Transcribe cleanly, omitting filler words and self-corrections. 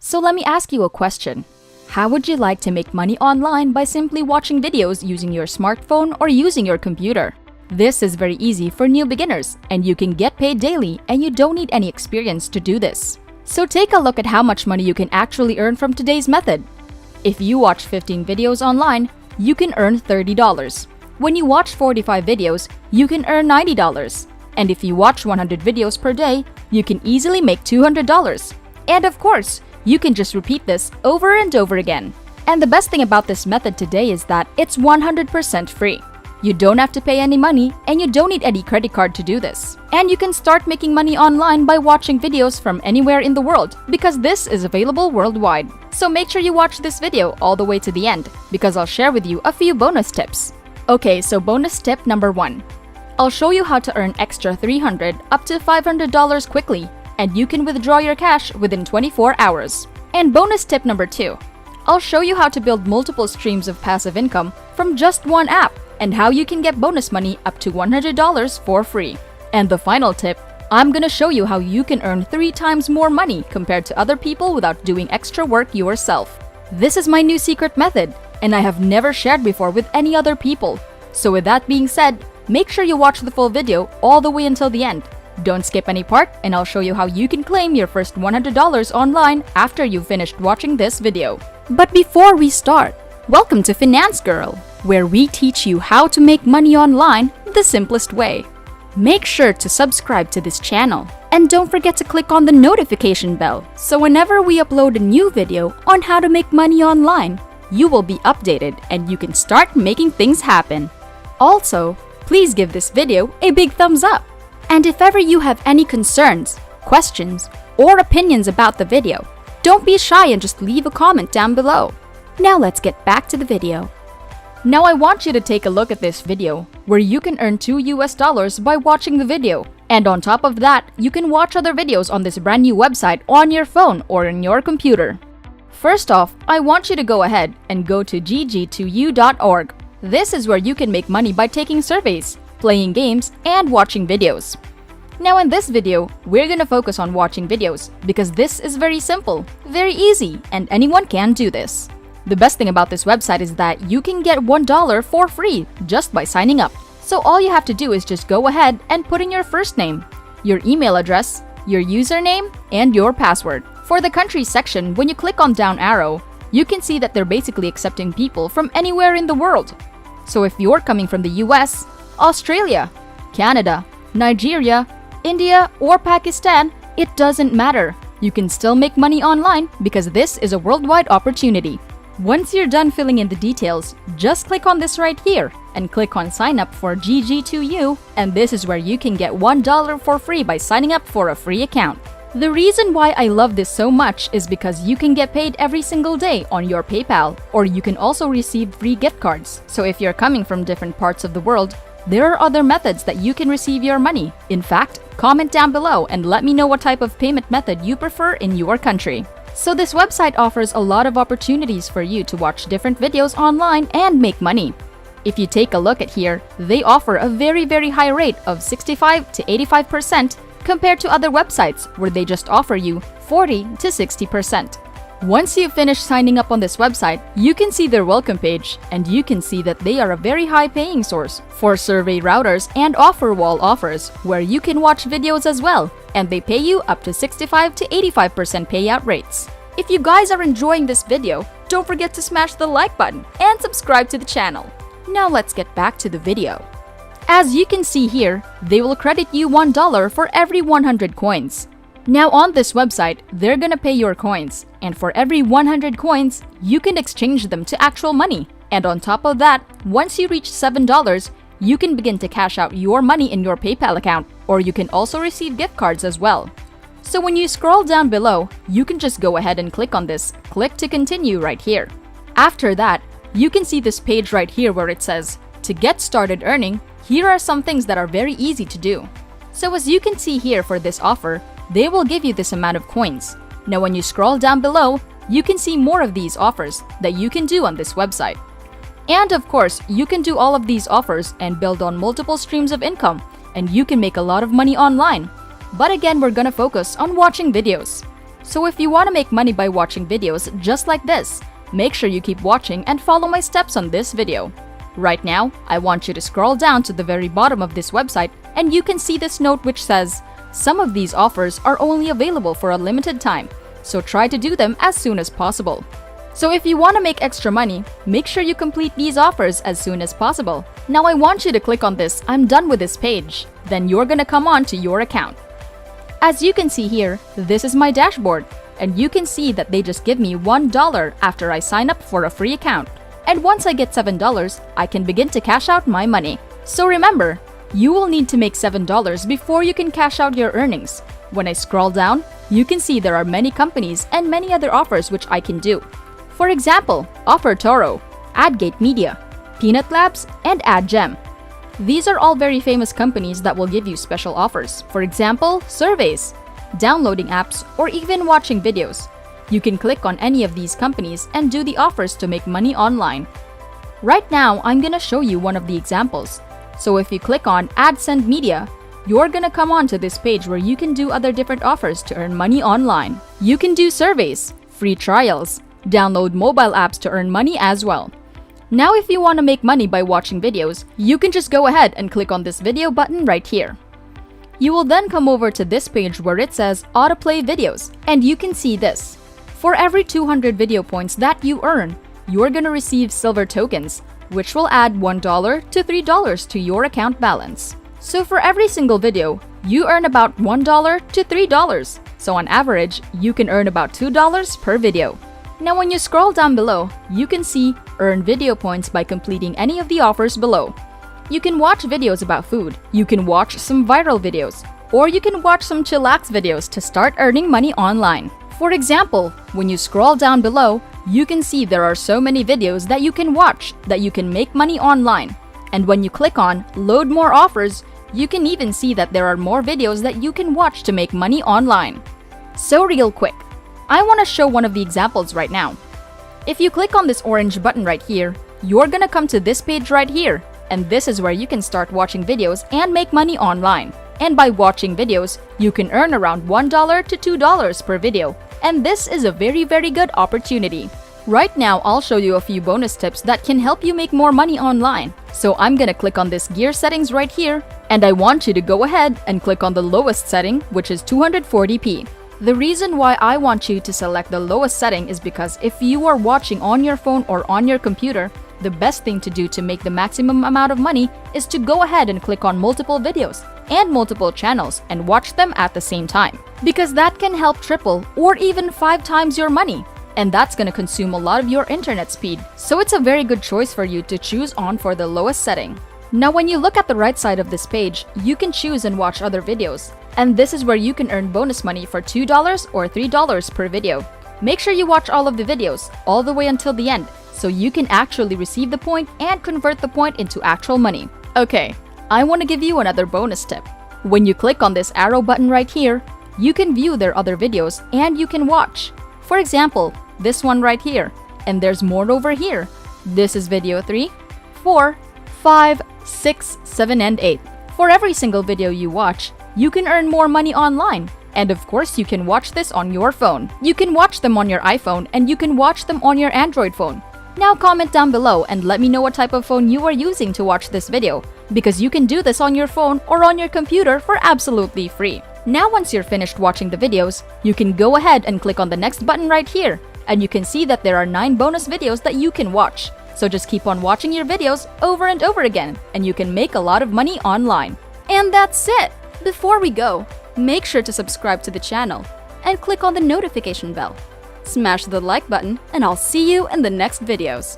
So let me ask you a question. How would you like to make money online by simply watching videos using your smartphone or using your computer? This is very easy for new beginners, and you can get paid daily and you don't need any experience to do this. So take a look at how much money you can actually earn from today's method. If you watch 15 videos online, you can earn $30. When you watch 45 videos, you can earn $90. And if you watch 100 videos per day, you can easily make $200. And of course, you can just repeat this over and over again. And the best thing about this method today is that it's 100% free. You don't have to pay any money and you don't need any credit card to do this. And you can start making money online by watching videos from anywhere in the world because this is available worldwide. So make sure you watch this video all the way to the end because I'll share with you a few bonus tips. Okay, so bonus tip number 1. I'll show you how to earn extra $300 up to $500 quickly, and you can withdraw your cash within 24 hours. And bonus tip number 2. I'll show you how to build multiple streams of passive income from just one app and how you can get bonus money up to $100 for free. And the final tip, I'm gonna show you how you can earn 3 times more money compared to other people without doing extra work yourself. This is my new secret method, and I have never shared before with any other people. So with that being said, make sure you watch the full video all the way until the end. Don't skip any part, and I'll show you how you can claim your first $100 online after you've finished watching this video. But before we start, welcome to Finance Girl, where we teach you how to make money online the simplest way. Make sure to subscribe to this channel, and don't forget to click on the notification bell so whenever we upload a new video on how to make money online, you will be updated and you can start making things happen. Also, please give this video a big thumbs up. And if ever you have any concerns, questions, or opinions about the video, don't be shy and just leave a comment down below. Now let's get back to the video. Now I want you to take a look at this video where you can earn $2 by watching the video. And on top of that, you can watch other videos on this brand new website on your phone or in your computer. First off, I want you to go ahead and go to gg2u.org. This is where you can make money by taking surveys, playing games, and watching videos. Now in this video, we're gonna focus on watching videos because this is very simple, very easy, and anyone can do this. The best thing about this website is that you can get $1 for free just by signing up. So all you have to do is just go ahead and put in your first name, your email address, your username, and your password. For the country section, when you click on down arrow, you can see that they're basically accepting people from anywhere in the world. So if you're coming from the US, Australia, Canada, Nigeria, India, or Pakistan, it doesn't matter. You can still make money online because this is a worldwide opportunity. Once you're done filling in the details, just click on this right here and click on sign up for GG2U, and this is where you can get $1 for free by signing up for a free account. The reason why I love this so much is because you can get paid every single day on your PayPal, or you can also receive free gift cards. So if you're coming from different parts of the world, there are other methods that you can receive your money. In fact, comment down below and let me know what type of payment method you prefer in your country. So this website offers a lot of opportunities for you to watch different videos online and make money. If you take a look at here, they offer a very high rate of 65 to 85% compared to other websites where they just offer you 40 to 60%. Once you finish signing up on this website, you can see their welcome page, and you can see that they are a very high paying source for survey routers and offer wall offers where you can watch videos as well, and they pay you up to 65 to 85% payout rates. If you guys are enjoying this video, don't forget to smash the like button and subscribe to the channel. Now let's get back to the video. As you can see here, they will credit you $1 for every 100 coins. Now on this website, they're gonna pay your coins, and for every 100 coins, you can exchange them to actual money. And on top of that, once you reach $7, you can begin to cash out your money in your PayPal account, or you can also receive gift cards as well. So when you scroll down below, you can just go ahead and click on this, click to continue right here. After that, you can see this page right here where it says, to get started earning, here are some things that are very easy to do. So as you can see here for this offer, they will give you this amount of coins. Now when you scroll down below, you can see more of these offers that you can do on this website. And of course, you can do all of these offers and build on multiple streams of income, and you can make a lot of money online. But again, we're gonna focus on watching videos. So if you want to make money by watching videos just like this, make sure you keep watching and follow my steps on this video. Right now, I want you to scroll down to the very bottom of this website and you can see this note which says, some of these offers are only available for a limited time, so try to do them as soon as possible. So if you want to make extra money, make sure you complete these offers as soon as possible. Now I want you to click on this "I'm done with this" page. Then you're gonna come on to your account. As you can see here, this is my dashboard, and you can see that they just give me $1 after I sign up for a free account. And once I get $7, I can begin to cash out my money. So remember, you will need to make $7 before you can cash out your earnings. When I scroll down, you can see there are many companies and many other offers which I can do. For example, Offer Toro, AdGate Media, Peanut Labs, and AdGem. These are all very famous companies that will give you special offers. For example, surveys, downloading apps, or even watching videos. You can click on any of these companies and do the offers to make money online. Right now, I'm gonna show you one of the examples. So if you click on AdSend Media, you're gonna come on to this page where you can do other different offers to earn money online. You can do surveys, free trials, download mobile apps to earn money as well. Now if you want to make money by watching videos, you can just go ahead and click on this video button right here. You will then come over to this page where it says Autoplay Videos, and you can see this. For every 200 video points that you earn, you're gonna receive silver tokens, which will add $1 to $3 to your account balance. So for every single video, you earn about $1 to $3. So on average, you can earn about $2 per video. Now when you scroll down below, you can see earn video points by completing any of the offers below. You can watch videos about food, you can watch some viral videos, or you can watch some chillax videos to start earning money online. For example, when you scroll down below, you can see there are so many videos that you can watch that you can make money online. And when you click on load more offers, you can even see that there are more videos that you can watch to make money online. So real quick, I want to show one of the examples right now. If you click on this orange button right here, you're gonna come to this page right here, and this is where you can start watching videos and make money online. And by watching videos, you can earn around $1 to $2 per video, and this is a very good opportunity. Right now, I'll show you a few bonus tips that can help you make more money online. So I'm gonna click on this gear settings right here, and I want you to go ahead and click on the lowest setting, which is 240p. The reason why I want you to select the lowest setting is because if you are watching on your phone or on your computer, the best thing to do to make the maximum amount of money is to go ahead and click on multiple videos and multiple channels and watch them at the same time. Because that can help triple or even 5 times your money. And that's gonna consume a lot of your internet speed. So it's a very good choice for you to choose on for the lowest setting. Now when you look at the right side of this page, you can choose and watch other videos. And this is where you can earn bonus money for $2 or $3 per video. Make sure you watch all of the videos, all the way until the end, so you can actually receive the point and convert the point into actual money. Okay, I want to give you another bonus tip. When you click on this arrow button right here, you can view their other videos and you can watch. For example, this one right here, and there's more over here. This is video 3, 4, 5, 6, 7, and 8. For every single video you watch, you can earn more money online. And of course, you can watch this on your phone. You can watch them on your iPhone and you can watch them on your Android phone. Now comment down below and let me know what type of phone you are using to watch this video, because you can do this on your phone or on your computer for absolutely free. Now once you're finished watching the videos, you can go ahead and click on the next button right here, and you can see that there are 9 bonus videos that you can watch. So just keep on watching your videos over and over again, and you can make a lot of money online. And that's it! Before we go, make sure to subscribe to the channel and click on the notification bell. Smash the like button, and I'll see you in the next videos.